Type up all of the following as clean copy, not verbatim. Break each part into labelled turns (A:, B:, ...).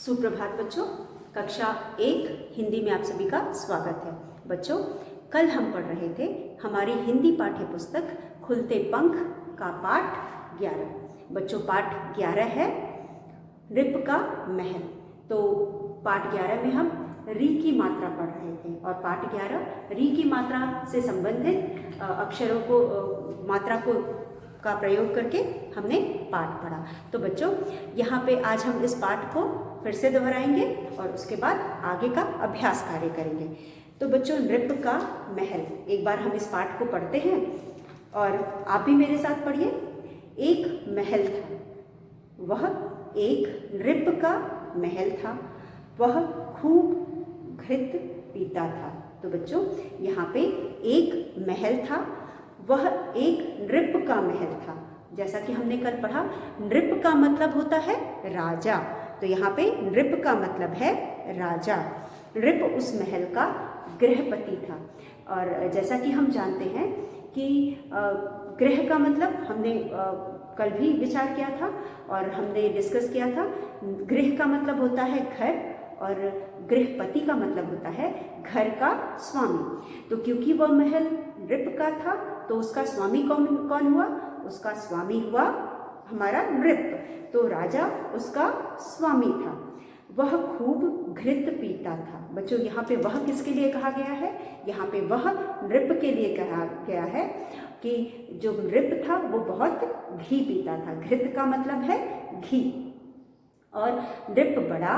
A: सुप्रभात बच्चों, कक्षा 1 हिंदी में आप सभी का स्वागत है। बच्चों, कल हम पढ़ रहे थे हमारी हिंदी पाठ्य पुस्तक खुलते पंख का पाठ 11। बच्चों, पाठ 11 है रिप का महल। तो पाठ 11 में हम री की मात्रा पढ़ रहे थे और पाठ 11 री की मात्रा से संबंधित अक्षरों को मात्रा को का प्रयोग करके हमने पाठ पढ़ा। तो बच्चों, यहाँ पे आज हम इस पाठ को फिर से दोहराएंगे और उसके बाद आगे का अभ्यास कार्य करेंगे। तो बच्चों, नृप का महल, एक बार हम इस पाठ को पढ़ते हैं और आप भी मेरे साथ पढ़िए। एक महल था, वह एक नृप का महल था, वह खूब घृत पीता था। तो बच्चों, यहाँ पे एक महल था, वह एक नृप का महल था। जैसा कि हमने कल पढ़ा, नृप का मतलब होता है राजा, तो यहाँ पे नृप का मतलब है राजा। नृप उस महल का गृहपति था। और जैसा कि हम जानते हैं कि गृह का मतलब हमने कल भी विचार किया था और हमने डिस्कस किया था। गृह का मतलब होता है घर और गृहपति का मतलब होता है घर का स्वामी। तो क्योंकि वह महल नृप का था तो उसका स्वामी कौन हुआ? उसका स्वामी हुआ हमारा नृप। तो राजा उसका स्वामी था। वह खूब घृत पीता था। बच्चों, यहाँ पे वह किसके लिए कहा गया है? यहाँ पे वह नृप के लिए कहा गया है कि जो नृप था वो बहुत घी पीता था। घृत का मतलब है घी। और नृप बड़ा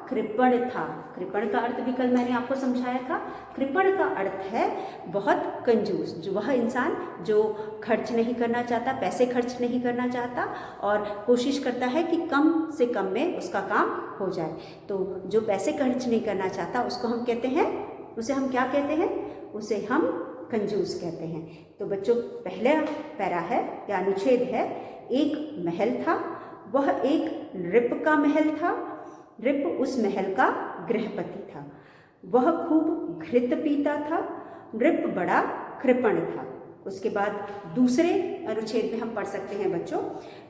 A: कृपण था। कृपण का अर्थ भी कल मैंने आपको समझाया था। कृपण का अर्थ है बहुत कंजूस, जो वह इंसान जो खर्च नहीं करना चाहता, पैसे खर्च नहीं करना चाहता और कोशिश करता है कि कम से कम में उसका काम हो जाए। तो जो पैसे खर्च नहीं करना चाहता उसको हम कहते हैं, उसे हम क्या कहते हैं? उसे हम कंजूस कहते हैं। तो बच्चों, पहला पैरा है या अनुच्छेद है, एक महल था, वह एक नृप का महल था, नृप उस महल का गृहपति था, वह खूब घृत पीता था, नृप बड़ा कृपण था। उसके बाद दूसरे अनुच्छेद में हम पढ़ सकते हैं बच्चों,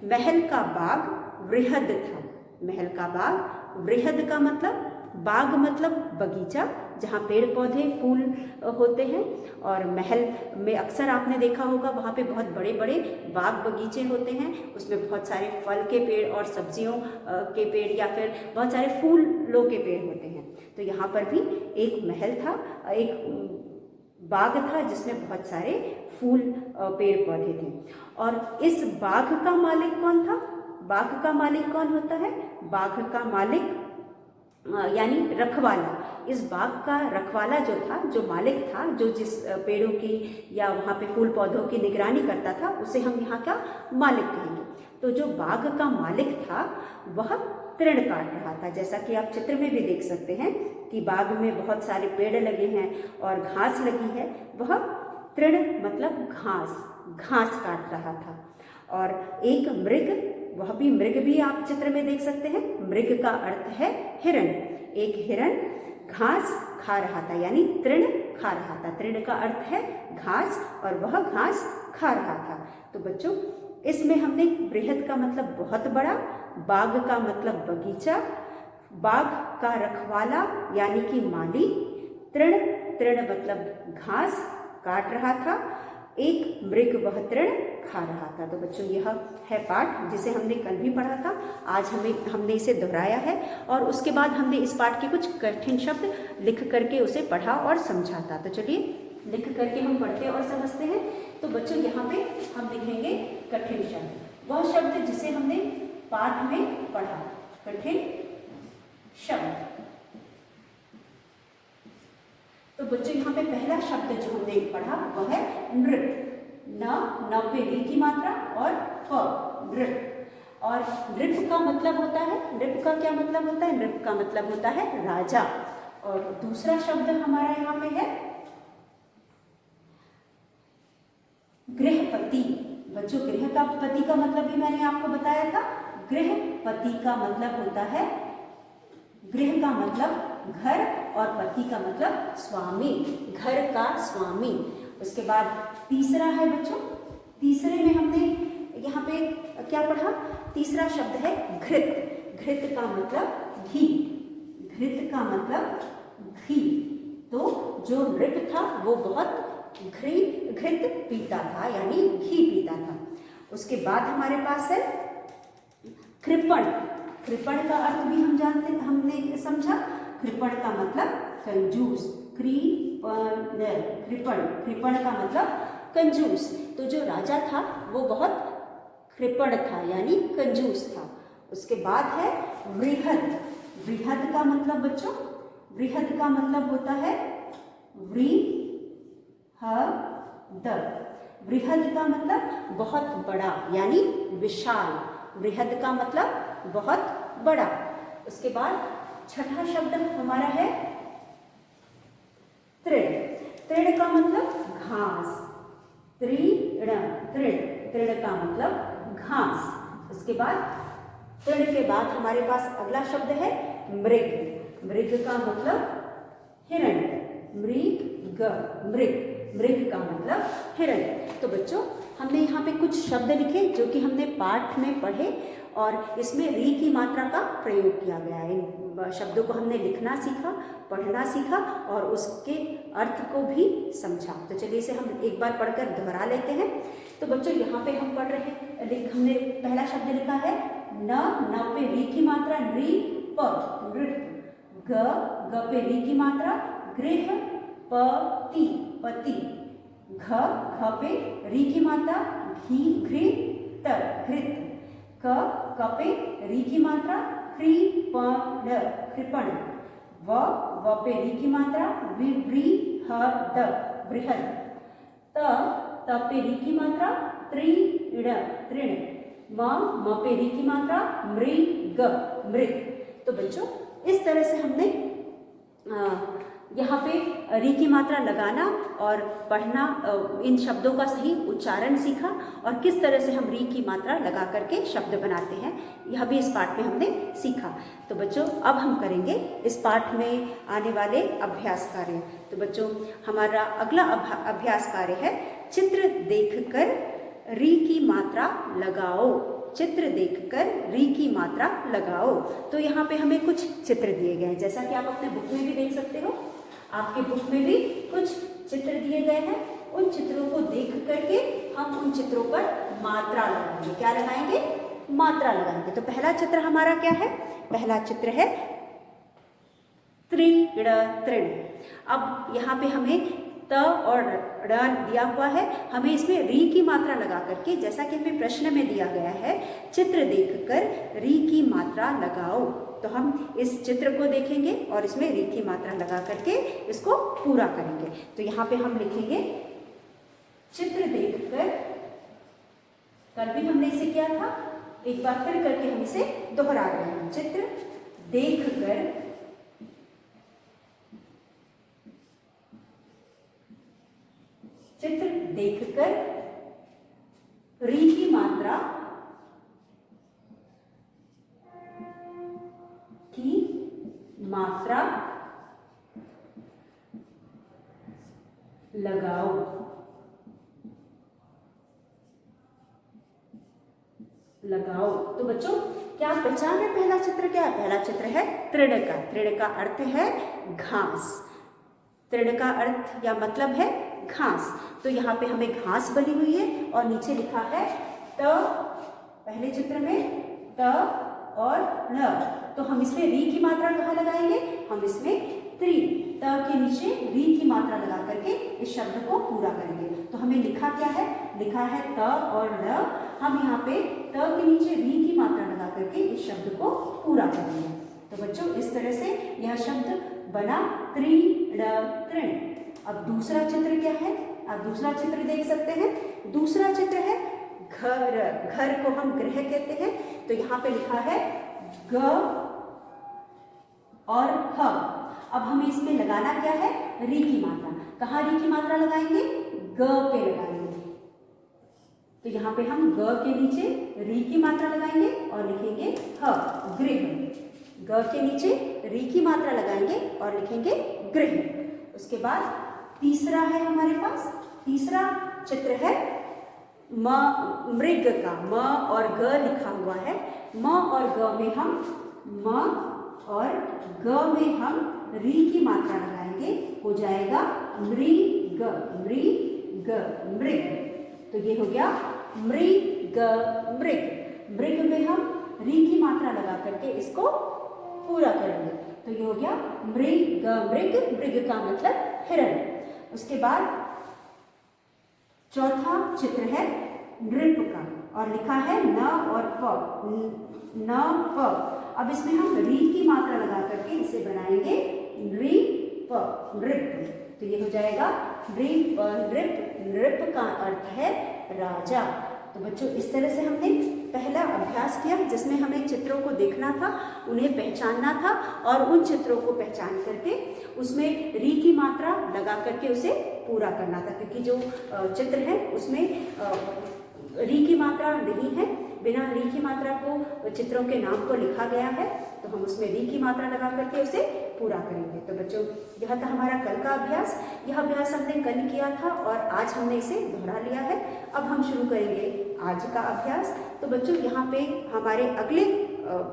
A: महल का बाग वृहद था। महल का बाग, वृहद का मतलब बाग मतलब बगीचा, जहाँ पेड़ पौधे फूल होते हैं। और महल में अक्सर आपने देखा होगा वहाँ पे बहुत बड़े बड़े बाग बगीचे होते हैं, उसमें बहुत सारे फल के पेड़ और सब्जियों के पेड़ या फिर बहुत सारे फूलों के पेड़ होते हैं। तो यहाँ पर भी एक महल था, एक बाग था जिसमें बहुत सारे फूल पेड़ पौधे थे। और इस बाग का मालिक कौन था? बाग का मालिक कौन होता है? बाग का मालिक यानी रखवाला। इस बाग का रखवाला जो था, जो मालिक था, जो जिस पेड़ों की या वहाँ पे फूल पौधों की निगरानी करता था, उसे हम यहाँ का मालिक कहेंगे। तो जो बाग का मालिक था वह तृण काट रहा था। जैसा कि आप चित्र में भी देख सकते हैं कि बाग में बहुत सारे पेड़ लगे हैं और घास लगी है। वह तृण मतलब घास काट रहा था। और एक मृग, वह भी मृग भी आप चित्र में देख सकते हैं। मृग का अर्थ है हिरण। एक हिरण घास खा रहा था, यानी तृण खा रहा था। तृण का अर्थ है घास और वह घास खा रहा था। तो बच्चों, इसमें हमने बृहद का मतलब बहुत बड़ा, बाग का मतलब बगीचा, बाग का रखवाला यानी कि माली, तृण मतलब घास काट रहा था, एक मृग वह तृण खा रहा था। तो बच्चों, यह है पाठ जिसे हमने कल भी पढ़ा था। आज हमने इसे दोहराया है और उसके बाद हमने इस पाठ के कुछ कठिन शब्द लिख करके उसे पढ़ा और समझा था। तो चलिए लिख करके हम पढ़ते और समझते हैं। तो बच्चों, यहाँ पे हम लिखेंगे कठिन शब्द, वह शब्द जिसे हमने पाठ में पढ़ा। कठिन शब्द। तो बच्चों, यहाँ पे पहला शब्द जो हमने पढ़ा वह है नृप। न पे री की मात्रा और प, नृप। और नृप का मतलब होता है, नृप का क्या मतलब होता है? नृप का मतलब होता है राजा। और दूसरा शब्द हमारा यहाँ पे है गृहपति। बच्चों, गृह का पति का मतलब भी मैंने आपको बताया था। गृहपति का मतलब होता है, गृह का मतलब घर और पति का मतलब स्वामी, घर का स्वामी। उसके बाद तीसरा है बच्चों, तीसरे में हमने यहाँ पे क्या पढ़ा? तीसरा शब्द है घृत। घृत का मतलब घी, घृत का मतलब घी। तो जो नृप था वो बहुत घृत पीता था, यानी घी पीता था। उसके बाद हमारे पास है कृपण। कृपण का अर्थ भी हम जानते, हमने समझा। कृपण का मतलब कंजूस, कृपण, कृपण का मतलब कंजूस। तो जो राजा था वो बहुत कृपण था, यानी कंजूस था। उसके बाद है वृहद। वृहद का मतलब बच्चों, वृहद का मतलब होता है वृहद। वृहद का मतलब बहुत बड़ा, यानी विशाल। वृहद का मतलब बहुत बड़ा। उसके बाद छठा शब्द हमारा है तृण। तृण का मतलब घास, तृण, तृण, तृण का मतलब घास। उसके बाद तृण के बाद हमारे पास अगला शब्द है मृग। मृग का मतलब हिरण, मृग, मृग, मृग का मतलब हिरण। तो बच्चों हमने यहाँ पे कुछ शब्द लिखे जो कि हमने पाठ में पढ़े, और इसमें री की मात्रा का प्रयोग किया गया है। इन शब्दों को हमने लिखना सीखा, पढ़ना सीखा और उसके अर्थ को भी समझा। तो चलिए इसे हम एक बार पढ़कर दोहरा लेते हैं। तो बच्चों यहाँ पे हम पढ़ रहे हैं, हमने पहला शब्द लिखा है न पे री की मात्रा नृ, प नृप, ग पे री की मात्रा गृह, पति पति, घ पे री की मात्रा घी घृत घृत, क पे री की मात्रा कृपण कृपण, व पे री की मात्रा वृहद वृहद, त पे री की मात्रा तृण तृण, म पे री की मात्रा मृग मृग। तो बच्चों इस तरह से हमने यहाँ पे री की मात्रा लगाना और पढ़ना, इन शब्दों का सही उच्चारण सीखा और किस तरह से हम री की मात्रा लगा करके शब्द बनाते हैं, यह भी इस पाठ में हमने सीखा। तो बच्चों अब हम करेंगे इस पाठ में आने वाले अभ्यास कार्य। तो बच्चों हमारा अगला अभ्यास कार्य है चित्र देखकर री की मात्रा लगाओ। चित्र देखकर री की मात्रा लगाओ। तो यहाँ पे हमें कुछ चित्र दिए गए हैं, जैसा कि आप अपने बुक में भी देख सकते हो। आपके बुक में भी कुछ चित्र दिए गए हैं। उन चित्रों को देख करके हम उन चित्रों पर मात्रा लगाएंगे। क्या लगाएंगे? मात्रा लगाएंगे। तो पहला चित्र हमारा क्या है? पहला चित्र है तृण तृण। अब यहाँ पे हमें त और ण दिया हुआ है, हमें इसमें री की मात्रा लगा करके, जैसा कि हमें प्रश्न में दिया गया है चित्र देखकर री की मात्रा लगाओ, तो हम इस चित्र को देखेंगे और इसमें री की मात्रा लगा करके इसको पूरा करेंगे। तो यहाँ पे हम लिखेंगे चित्र देखकर, कल भी हमने इसे किया था, एक बार फिर करके हम इसे दोहरा रहे हैं। चित्र देखकर चित्र देखकर री की मात्रा लगाओ। लगाओ। तो बच्चों क्या आप पहचान रहे पहला चित्र क्या है? पहला चित्र है तृण का। तृण का अर्थ है घास। तृण का अर्थ या मतलब है घास। तो यहाँ पे हमें घास बनी हुई है और नीचे लिखा है त, पहले चित्र में त और न। तो हम इसमें री की मात्रा कहाँ लगाएंगे? हम इसमें त्रि, त के नीचे री की मात्रा लगा करके इस शब्द को पूरा करेंगे। तो हमें लिखा क्या है? लिखा है त और न। हम यहाँ पे त के नीचे री की मात्रा लगा करके इस शब्द को पूरा करेंगे। तो बच्चों इस तरह से यह शब्द बना तृण तृण। अब दूसरा चित्र क्या है? आप दूसरा चित्र देख सकते हैं। दूसरा चित्र है घर। घर को हम गृह कहते हैं। तो यहाँ पे लिखा है ग और ह। अब हमें इसमें लगाना क्या है? री की मात्रा। कहाँ री की मात्रा लगाएंगे? ग पे लगाएंगे। तो यहाँ पे हम ग के नीचे री की मात्रा लगाएंगे और लिखेंगे ह, गृह। ग के नीचे री की मात्रा लगाएंगे और लिखेंगे गृह। उसके बाद तीसरा है हमारे पास, तीसरा चित्र है मृग का। म और ग लिखा हुआ है। म और ग में हम म और ग में हम री की मात्रा लगाएंगे, हो जाएगा मृग, मृग, मृग। तो ये हो गया मृग, मृग। मृग में हम री की मात्रा लगा करके इसको पूरा करेंगे, तो ये हो गया मृग, मृग। मृग का मतलब हिरण। उसके बाद चौथा चित्र है नृप का और लिखा है न और प, न प। अब इसमें हम री की मात्रा लगा करके इसे बनाएंगे नृप, नृप। तो ये हो जाएगा नृप, नृप। नृप का अर्थ है राजा। तो बच्चों इस तरह से हमने पहला अभ्यास किया जिसमें हमें चित्रों को देखना था, उन्हें पहचानना था और उन चित्रों को पहचान करके उसमें री की मात्रा लगा करके उसे पूरा करना था, क्योंकि जो चित्र है उसमें री की मात्रा नहीं है। बिना री की मात्रा को चित्रों के नाम को लिखा गया है, तो हम उसमें री की मात्रा लगा करके उसे पूरा करेंगे। तो बच्चों यह था हमारा कल का अभ्यास। यह अभ्यास हमने कल किया था और आज हमने इसे दोहरा लिया है। अब हम शुरू करेंगे आज का अभ्यास। तो बच्चों यहाँ पे हमारे अगले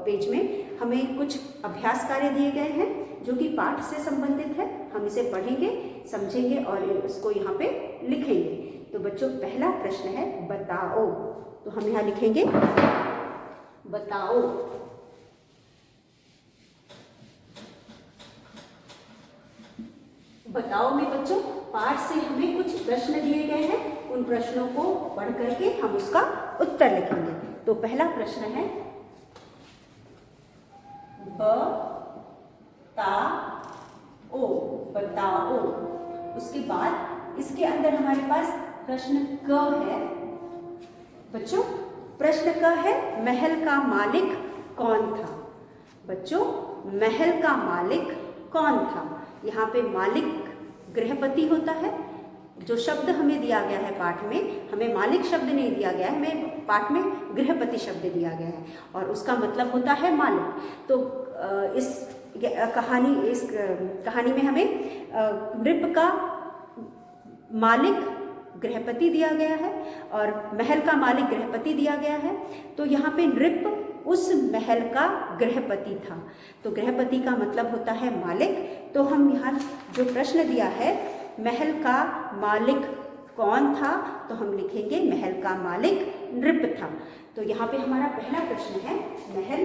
A: पेज में हमें कुछ अभ्यास कार्य दिए गए हैं जो कि पाठ से संबंधित है। हम इसे पढ़ेंगे, समझेंगे और उसको यहाँ पे लिखेंगे। तो बच्चों पहला प्रश्न है बताओ। तो हम यहाँ लिखेंगे बताओ। बताओ में बच्चों पाठ से हमें कुछ प्रश्न दिए गए हैं, उन प्रश्नों को पढ़ करके हम उसका उत्तर लिखेंगे। तो पहला प्रश्न है बताओ, बताओ। उसके बाद इसके अंदर हमारे पास प्रश्न क है। बच्चों प्रश्न क है महल का मालिक कौन था। बच्चों महल का मालिक कौन था। यहाँ पे मालिक गृहपति होता है। जो शब्द हमें दिया गया है पाठ में, हमें मालिक शब्द नहीं दिया गया है, हमें पाठ में गृहपति शब्द दिया गया है और उसका मतलब होता है मालिक। तो इस कहानी में हमें नृप का मालिक गृहपति दिया गया है और महल का मालिक गृहपति दिया गया है। तो यहाँ पे नृप उस महल का गृहपति था। तो गृहपति का मतलब होता है मालिक। तो हम यहाँ जो प्रश्न दिया है महल का मालिक कौन था, तो हम लिखेंगे महल का मालिक नृप था। तो यहाँ पे हमारा पहला प्रश्न है महल,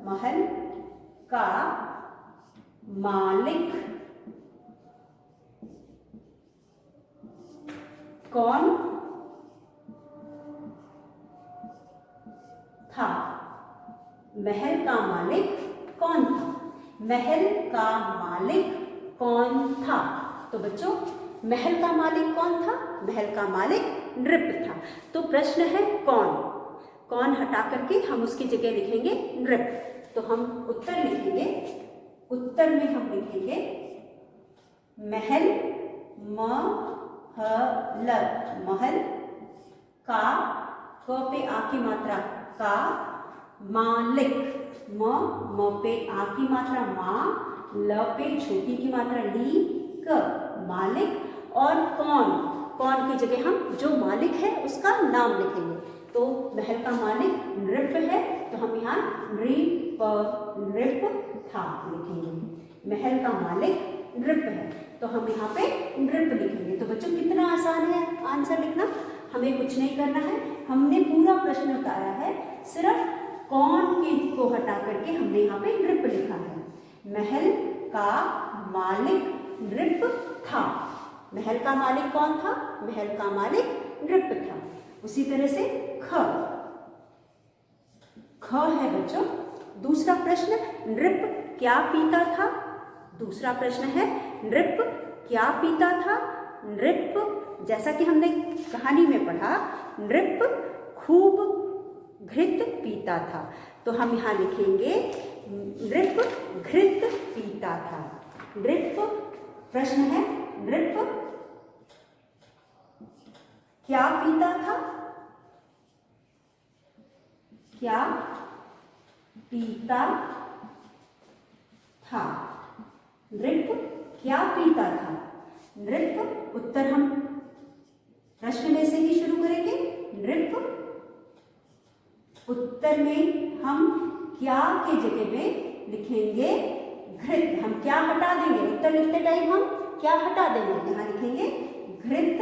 A: महल का मालिक कौन था। महल का मालिक कौन था। महल का मालिक कौन था। तो बच्चों महल का मालिक कौन था। महल का मालिक नृप था। तो प्रश्न है कौन, कौन हटा करके हम उसकी जगह लिखेंगे नृप। तो हम उत्तर लिखेंगे। उत्तर में हम लिखेंगे महल, महल का, क पे आ की मात्रा का, मालिक, म पे आ की मात्रा मा, ल पे छोटी की मात्रा ली, क, मालिक। और कौन, कौन की जगह हम जो मालिक है उसका नाम लिखेंगे। तो महल का मालिक नृप है, तो हम यहाँ नृप, नृप था लिखेंगे। महल का मालिक नृप है, तो हम यहाँ पे नृप लिखेंगे। तो बच्चों कितना आसान है आंसर लिखना। हमें कुछ नहीं करना है, हमने पूरा प्रश्न उतारा है, सिर्फ कौन के को हटा करके हमने यहाँ पे नृप लिखा है। महल का मालिक नृप था। महल का मालिक कौन था। महल का मालिक नृप था। उसी तरह से ख, ख है बच्चों दूसरा प्रश्न, नृप क्या पीता था। दूसरा प्रश्न है नृप क्या पीता था। नृप जैसा कि हमने कहानी में पढ़ा, नृप खूब घृत पीता था। तो हम यहाँ लिखेंगे नृप घृत पीता था। नृप, प्रश्न है नृप क्या पीता था। क्या पीता था। नृप क्या पीता था। नृप, उत्तर हम प्रश्न में से ही शुरू करेंगे। नृप उत्तर में हम क्या के जगह में लिखेंगे घृत। हम क्या हटा देंगे, उत्तर लिखते टाइम हम क्या हटा देंगे, यहां लिखेंगे घृत।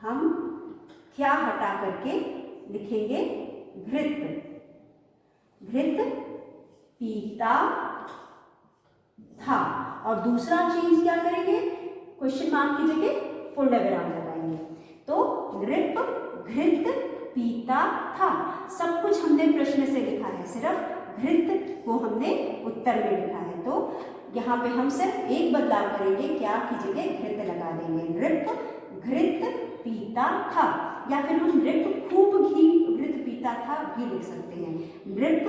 A: हम क्या हटा करके लिखेंगे घृत। घृत पीता था। और दूसरा चेंज क्या करेंगे, क्वेश्चन मार्क की जगह पूर्ण विराम लगाएंगे। तो नृप घृत पीता था। सब कुछ हमने प्रश्न से लिखा है, सिर्फ घृत को हमने उत्तर में लिखा है। तो यहाँ पे हम सिर्फ एक बदलाव करेंगे, क्या की जगह घृत लगा देंगे। नृप घृत पीता था, या फिर हम नृप खूब घी घृत पीता था भी लिख सकते हैं। नृप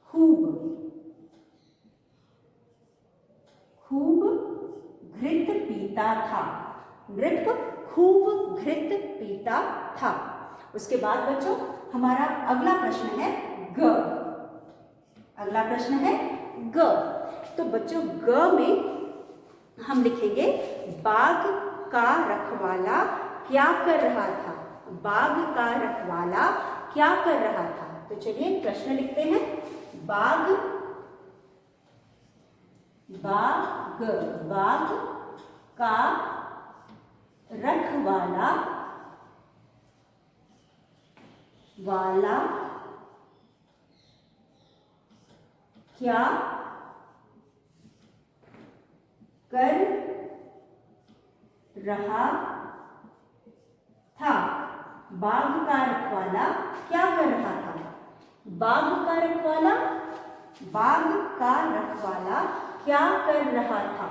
A: खूब घृत पीता था। नृप खूब घृत पीता था। उसके बाद बच्चों हमारा अगला प्रश्न है ग। अगला प्रश्न है ग। तो बच्चों ग में हम लिखेंगे बाग का रखवाला क्या कर रहा था। बाग का रखवाला क्या कर रहा था। तो चलिए प्रश्न लिखते हैं। बाग का रखवाला क्या कर रहा था। बाग का रखवाला क्या कर रहा था। बाग का रखवाला क्या कर रहा था।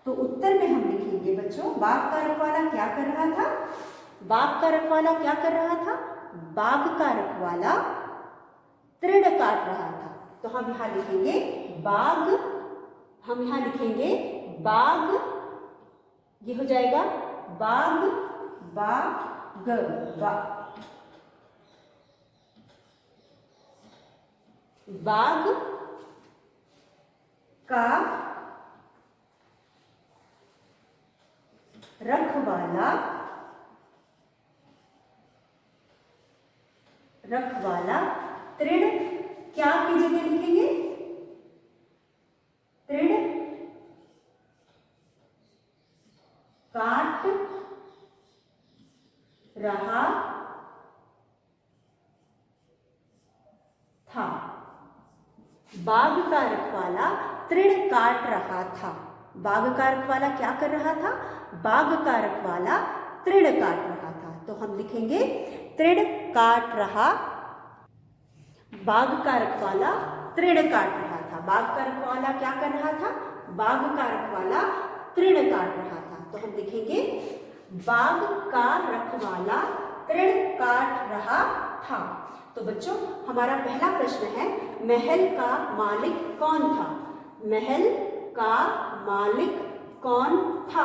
A: तो उत्तर में हम लिखेंगे बच्चों बाग का रखवाला क्या कर रहा था। बाग का रखवाला क्या कर रहा था। बाग का रखवाला तृण काट रहा था। तो हम यहाँ लिखेंगे बाग, हम यहाँ लिखेंगे बाग, ये हो जाएगा बाग बाग का रखवाला तृण क्या की जगह लिखेंगे। तृण काट रहा था। बाग का रखवाला तृण काट रहा था। बाग का रखवाला क्या कर रहा था। बाग का रखवाला तृण काट रहा था। तो हम लिखेंगे तृण काट रहा। बाग का रखवाला तृण काट रहा था। बाग का रखवाला क्या कर रहा था। बाग का रखवाला तृण काट रहा था। तो हम लिखेंगे बाग का रखवाला तृण काट रहा था। तो बच्चों हमारा पहला प्रश्न है महल का मालिक कौन था। महल का मालिक कौन था।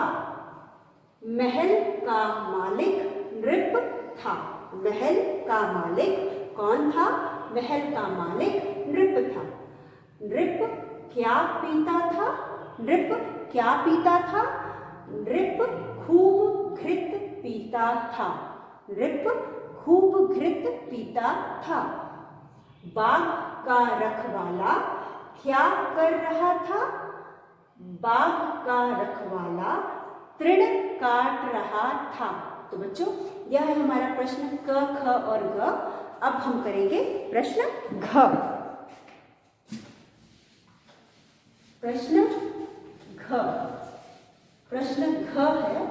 A: महल का मालिक नृप था। महल का मालिक कौन था। महल का मालिक नृप था। नृप क्या पीता था। नृप क्या पीता था। नृप खूब घृत पीता था। नृप खूब घृत पीता था। बाग का रखवाला क्या कर रहा था। बाग का रखवाला तृण काट रहा था। तो बच्चों यह है हमारा प्रश्न क, ख और ग। अब हम करेंगे प्रश्न घ। प्रश्न घ। प्रश्न घ है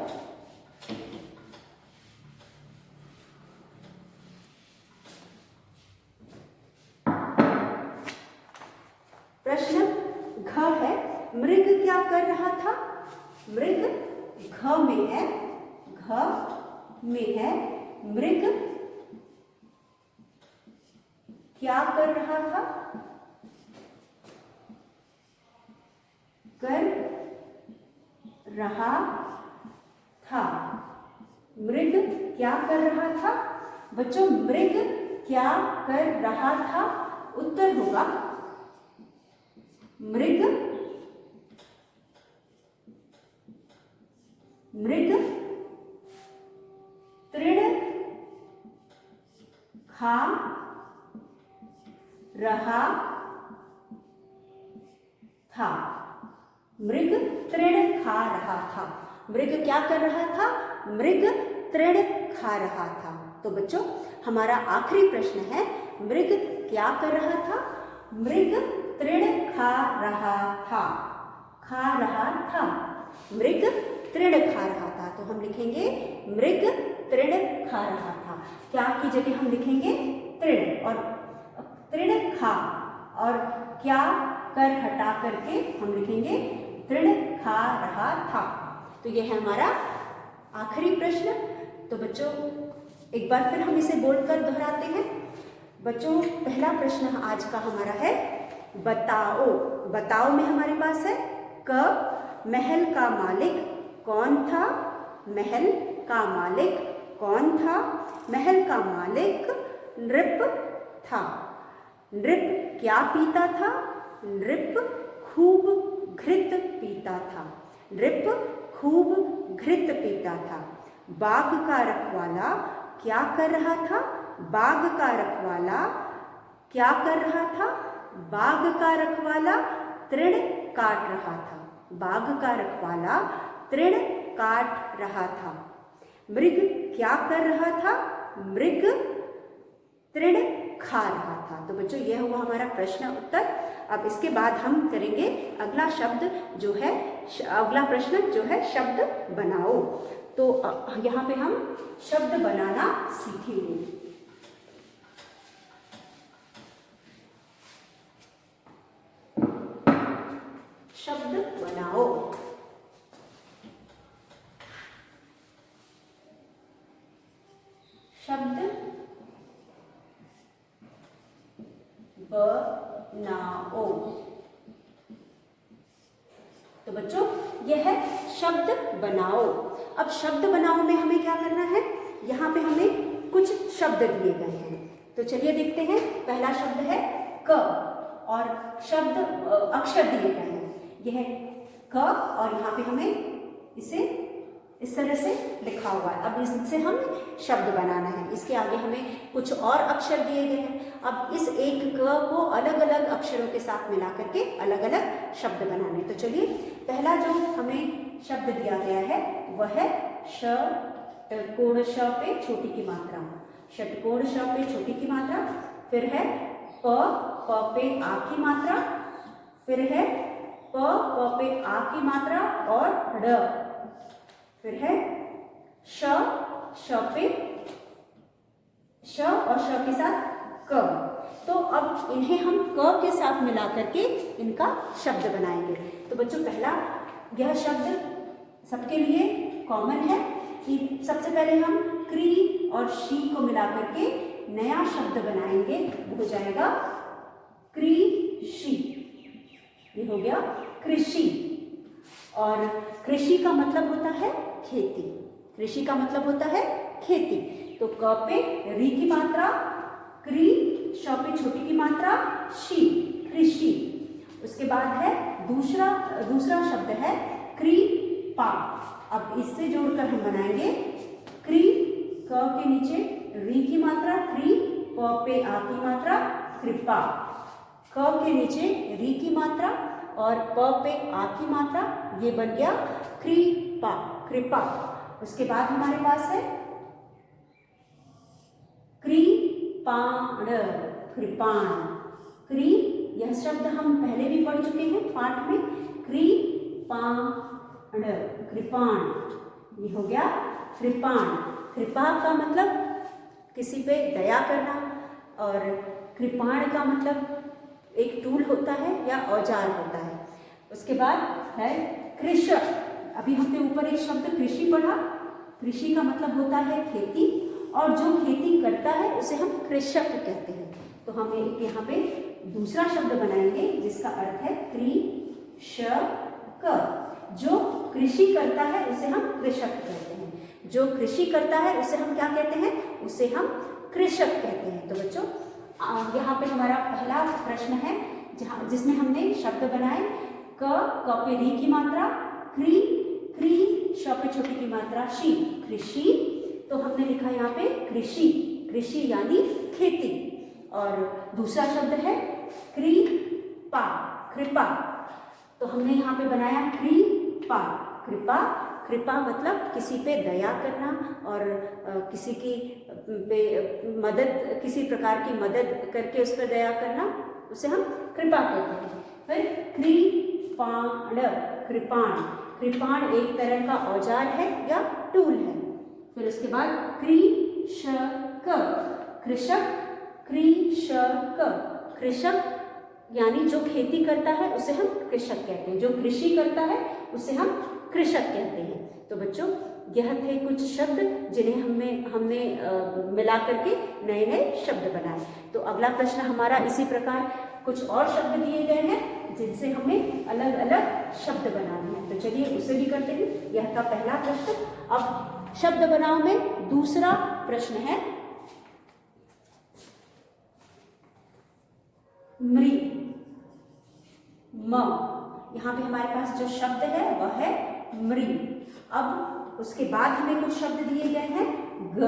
A: प्रश्न घ है मृग क्या कर रहा था। मृग घ में है, घ में है मृग क्या कर रहा था। कर रहा था। मृग क्या कर रहा था। बच्चों मृग क्या कर रहा था उत्तर होगा मृग तृण खा रहा था। मृग तृण खा रहा था। मृग क्या कर रहा था? मृग तृण खा रहा था। तो बच्चों हमारा आखिरी प्रश्न है, मृग क्या कर रहा था? मृग तृण खा रहा था। खा रहा था, मृग तृण खा रहा था। तो हम लिखेंगे मृग तृण खा रहा था। क्या की जगह हम लिखेंगे तृण, और तृण खा और क्या कर हटा करके हम लिखेंगे तृण खा रहा था। तो यह है हमारा आखिरी प्रश्न। तो बच्चों एक बार फिर हम इसे बोलकर दोहराते हैं। बच्चों पहला प्रश्न आज का हमारा है बताओ। बताओ में हमारे पास है क, महल का मालिक कौन था? महल का मालिक कौन था? महल का मालिक नृप था। नृप क्या पीता था? नृप खूब घृत पीता था। नृप खूब घृत पीता था। बाग का रखवाला क्या कर रहा था? बाग का रखवाला क्या कर रहा था? बाग का रखवाला तृण काट रहा था। बाग का रखवाला तृण काट रहा था। मृग क्या कर रहा था? मृग तृण खा रहा था। तो बच्चों यह हुआ हमारा प्रश्न उत्तर। अब इसके बाद हम करेंगे अगला शब्द जो है, अगला प्रश्न जो है शब्द बनाओ। तो यहाँ पे हम शब्द बनाना सीखेंगे। शब्द बनाओ। शब्द बनाओ। तो बच्चों यह है शब्द बनाओ। अब शब्द बनाओ में हमें क्या करना है? यहाँ पे हमें कुछ शब्द दिए गए हैं। तो चलिए देखते हैं। पहला शब्द है क, और शब्द अक्षर दिए गए हैं। यह क और यहाँ पे हमें इसे इस तरह से लिखा हुआ है। अब इससे हम शब्द बनाना है। इसके आगे हमें कुछ और अक्षर दिए गए हैं। अब इस एक क को अलग अलग अक्षरों के साथ मिला करके अलग अलग शब्द बनाने। तो चलिए पहला जो हमें शब्द दिया गया है वह है षटकोण। श पे छोटी की मात्रा, षटकोण श पे छोटी की मात्रा। फिर है प पे आ की मात्रा। फिर है प पे आ की मात्रा और ड़। फिर है श पे श और श के साथ क। तो अब इन्हें हम क के साथ मिला करके इनका शब्द बनाएंगे। तो बच्चों पहला यह शब्द सबके लिए कॉमन है कि सबसे पहले हम क्री और शी को मिला करके नया शब्द बनाएंगे। हो जाएगा कृषि। ये हो गया कृषि। और कृषि का मतलब होता है खेती। कृषि का मतलब होता है खेती। तो क पे री की मात्रा, क्री, श पे छोटी की मात्रा, शी, कृषि। उसके बाद है दूसरा शब्द है कृपा। अब इससे जोड़कर हम बनाएंगे क्री, क के नीचे री की मात्रा क्री, प पे आ की मात्रा कृपा। क के नीचे री की मात्रा और प पे आ की मात्रा, ये बन गया कृपा, कृपा। उसके बाद हमारे पास है कृपाण, कृपाण। कृ, यह शब्द हम पहले भी पढ़ चुके हैं पाठ में। कृपाण, कृपाण। ये हो गया कृपाण। कृपा का मतलब किसी पे दया करना, और कृपाण का मतलब एक टूल होता है या औजार होता है। उसके बाद है कृषक। अभी हमने ऊपर एक शब्द कृषि पढ़ा। कृषि का मतलब होता है खेती, और जो खेती करता है उसे हम कृषक कहते हैं। तो हम एक यहाँ पे दूसरा शब्द बनाएंगे जिसका अर्थ है कृषक। जो कृषि करता है उसे हम कृषक कहते हैं। जो कृषि करता है उसे हम क्या कहते हैं? उसे हम कृषक कहते हैं। तो बच्चों यहाँ पे हमारा पहला प्रश्न है जिसमें हमने शब्द बनाए क पे री की मात्रा, क्री, श पे छोटी की मात्रा शी, कृषि। तो हमने लिखा यहाँ पे कृषि। कृषि यानी खेती। और दूसरा शब्द है कृपा, कृपा। तो हमने यहाँ पे बनाया कृपा, कृपा। कृपा मतलब किसी पे दया करना और किसी की मदद, किसी प्रकार की मदद करके उस पर दया करना, उसे हम कृपा कहते हैं। फिर कृपाण, कृपाण, कृपाण एक तरह का औजार है या टूल है। फिर उसके बाद कृषक, कृषक, कृषक, कृषक यानी जो खेती करता है उसे हम कृषक कहते हैं, जो कृषि करता है उसे हम कृषक कहते हैं। तो बच्चों, यह थे कुछ शब्द जिन्हें हमने मिला करके नए नए शब्द बनाए। तो अगला प्रश्न हमारा इसी प्रकार कुछ और शब्द दिए गए हैं जिनसे हमें अलग अलग शब्द बनाने हैं। तो चलिए उसे भी करते हैं। यह था पहला प्रश्न। अब शब्द बनाओ में दूसरा प्रश्न है मृ, म। यहाँ पे हमारे पास जो शब्द है वह है मृ। अब उसके बाद हमें कुछ शब्द दिए गए हैं ग,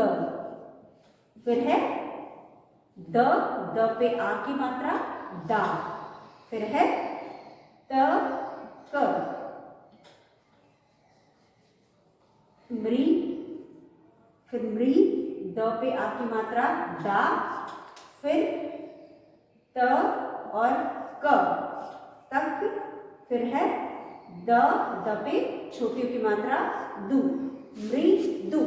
A: फिर है द, द पे आ की मात्रा दा, फिर है त क, मृ, फिर मृ, द पे आ की मात्रा दा, फिर त और क तक, फिर है द, द पे छोटियों की मात्रा दू, मृदु।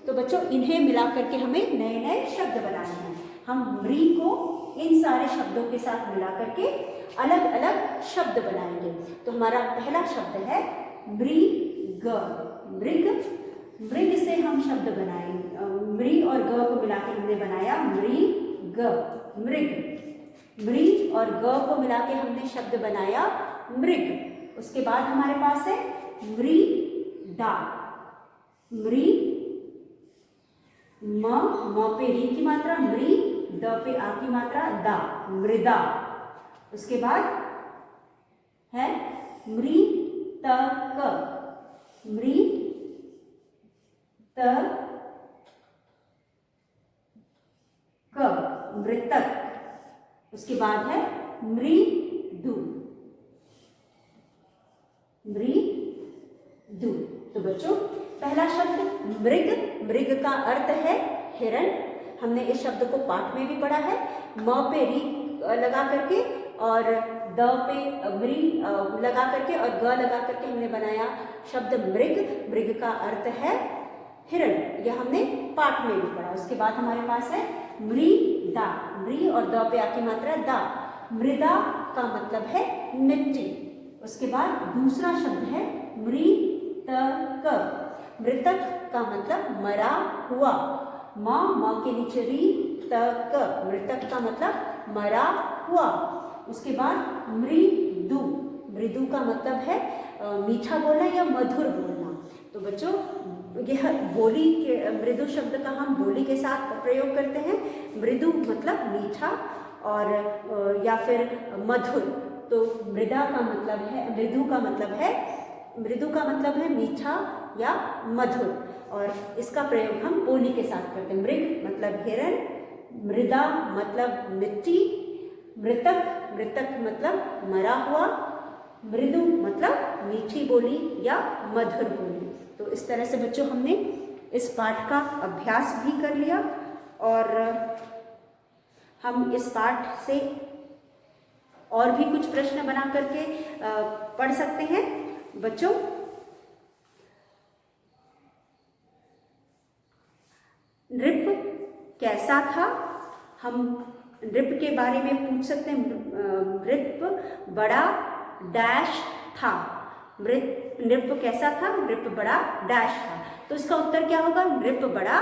A: तो बच्चों, इन्हें मिलाकर के हमें नए नए शब्द बनाने हैं। हम मृ को इन सारे शब्दों के साथ मिलाकर के अलग अलग शब्द बनाएंगे। तो हमारा पहला शब्द है मृग, मृग। मृग से हम शब्द बनाएंगे, मृ और ग को मिलाकर हमने बनाया मृग, मृग। मृ और ग को मिलाकर हमने शब्द बनाया मृग। उसके बाद हमारे पास है मृदा, मृ, म पे री की मात्रा मृ, द पे आ की मात्रा दा, मृदा। उसके बाद है मृतक, मृतक, मृतक। उसके बाद है मृदु, मृदु। तो बच्चों, पहला शब्द मृग, मृग का अर्थ है हिरण। हमने इस शब्द को पाठ में भी पढ़ा है। म पे री लगा करके और द पे मृ लगा करके और ग लगा करके हमने बनाया शब्द मृग। मृग का अर्थ है हिरण, यह हमने पाठ में भी पढ़ा। उसके बाद हमारे पास है मृदा, मृ और द पे आ की मात्रा दा। मृदा का मतलब है मिट्टी। उसके बाद दूसरा शब्द है मृतक, मृतक का मतलब मरा हुआ। म के नीचे री, तक, मृतक का मतलब मरा हुआ। उसके बाद मृदु, मृदु का मतलब है मीठा बोलना या मधुर बोलना। तो बच्चों, यह बोली के, मृदु शब्द का हम बोली के साथ प्रयोग करते हैं। मृदु मतलब मीठा और या फिर मधुर। तो मृदा का मतलब है, मृदु का मतलब है, मृदु का मतलब है मीठा या मधुर, और इसका प्रयोग हम बोली के साथ करते हैं। मृग मतलब हिरण, मृदा मतलब मिट्टी, मृतक, मृतक मतलब मरा हुआ, मृदु मतलब मीठी बोली या मधुर बोली। तो इस तरह से बच्चों हमने इस पाठ का अभ्यास भी कर लिया और हम इस पाठ से और भी कुछ प्रश्न बना करके पढ़ सकते हैं। बच्चों, नृप कैसा था? हम नृप के बारे में पूछ सकते हैं। नृप बड़ा डैश था। नृप कैसा था? नृप बड़ा डैश था। तो इसका उत्तर क्या होगा? नृप बड़ा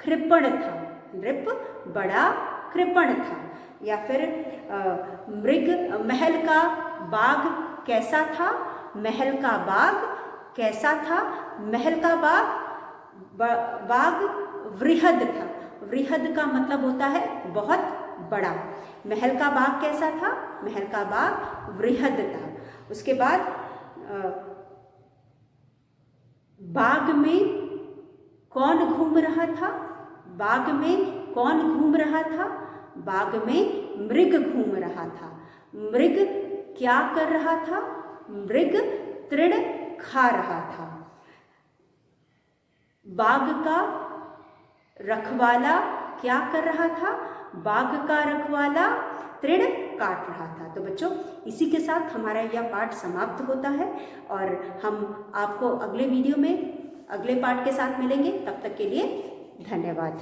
A: कृपण था। नृप बड़ा कृपण था। या फिर महल का बाग कैसा था? महल का बाग कैसा था? महल का बाग वृहद था। वृहद का मतलब होता है बहुत बड़ा। महल का बाग कैसा था? महल का बाग वृहद था। उसके बाद बाग में कौन घूम रहा था? बाग में कौन घूम रहा था? बाग में मृग घूम रहा था। मृग क्या कर रहा था? मृग तृण खा रहा था। बाग का रखवाला क्या कर रहा था? बाग का रखवाला तृण काट रहा था। तो बच्चों, इसी के साथ हमारा यह पाठ समाप्त होता है और हम आपको अगले वीडियो में अगले पाठ के साथ मिलेंगे। तब तक के लिए धन्यवाद।